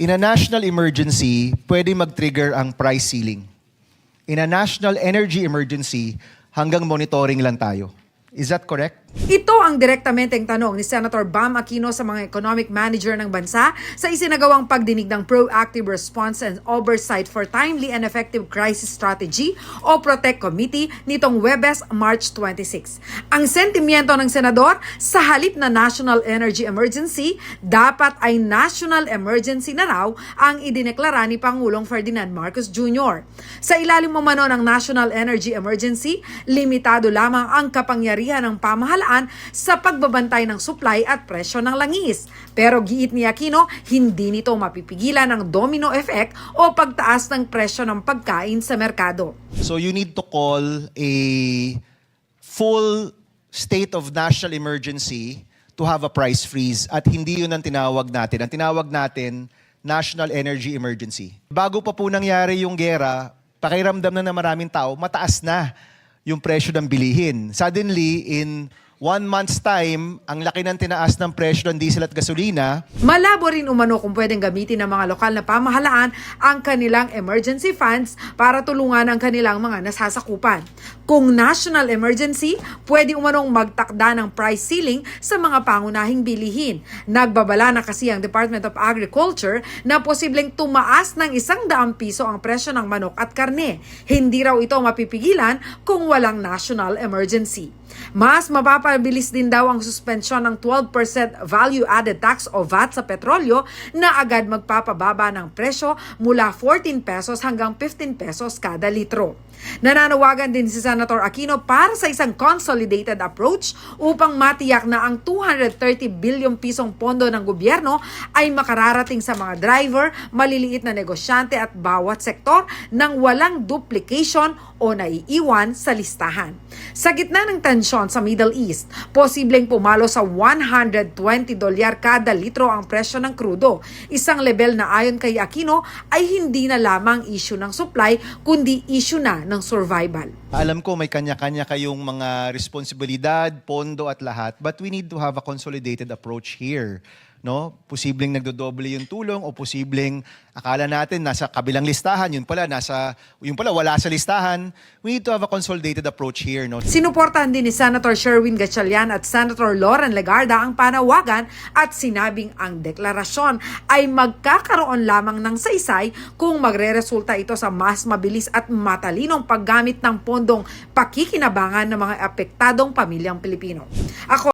In a national emergency, pwede mag-trigger ang price ceiling. In a national energy emergency, hanggang monitoring lang tayo. Is that correct? Ito ang direktamenteng tanong ni Senator Bam Aquino sa mga economic manager ng bansa sa isinagawang pagdinig ng Proactive Response and Oversight for Timely and Effective Crisis Strategy o PROTEC Committee nitong Huwebes, March 26. Ang sentimiento ng senador, sa halip na national energy emergency, dapat ay national emergency na raw ang idineklara ni Pangulong Ferdinand Marcos Jr. Sa ilalim umano ng national energy emergency, limitado lamang ang kapangyarihan ng pamahalaan sa pagbabantay ng supply at presyo ng langis. Pero giit ni Aquino, hindi nito mapipigilan ang domino effect o pagtaas ng presyo ng pagkain sa merkado. So you need to call a full state of national emergency to have a price freeze at hindi yun ang tinawag natin. Ang tinawag natin, national energy emergency. Bago pa po nangyari yung gera, pakiramdam na maraming tao, mataas na yung presyo ng bilihin. Suddenly, in 1 month's time, ang laki ng tinaas ng presyo ng diesel at gasolina. Malabo rin umano kung pwedeng gamitin ng mga lokal na pamahalaan ang kanilang emergency funds para tulungan ang kanilang mga nasasakupan. Kung national emergency, pwede umanong magtakda ng price ceiling sa mga pangunahing bilihin. Nagbabala na kasi ang Department of Agriculture na posibleng tumaas ng 100 piso ang presyo ng manok at karne. Hindi raw ito mapipigilan kung walang national emergency. Mas mapapabilis din daw ang suspensyon ng 12% value-added tax o VAT sa petrolyo na agad magpapababa ng presyo mula 14 pesos hanggang 15 pesos kada litro. Nananawagan din si Senator Aquino para sa isang consolidated approach upang matiyak na ang 230 bilyong pisong pondo ng gobyerno ay makararating sa mga driver, maliliit na negosyante at bawat sektor nang walang duplication o naiiwan sa listahan. Sa gitna ng tensyon sa Middle East, posibleng pumalo sa $120 kada litro ang presyo ng krudo. Isang level na ayon kay Aquino ay hindi na lamang issue ng supply kundi issue na ng survival. Alam ko may kanya-kanya kayong mga responsibilidad, pondo at lahat, but we need to have a consolidated approach here. No? Posibleng nagdodoble yung tulong o posibleng akala natin nasa kabilang listahan, yun pala wala sa listahan. We need to have a consolidated approach here. No? Sinuportahan din ni Senator Sherwin Gatchalian at Senator Loren Legarda ang panawagan at sinabing ang deklarasyon ay magkakaroon lamang ng saysay kung magreresulta ito sa mas mabilis at matalinong paggamit ng pondong pakikinabangan ng mga apektadong pamilyang Pilipino. Ako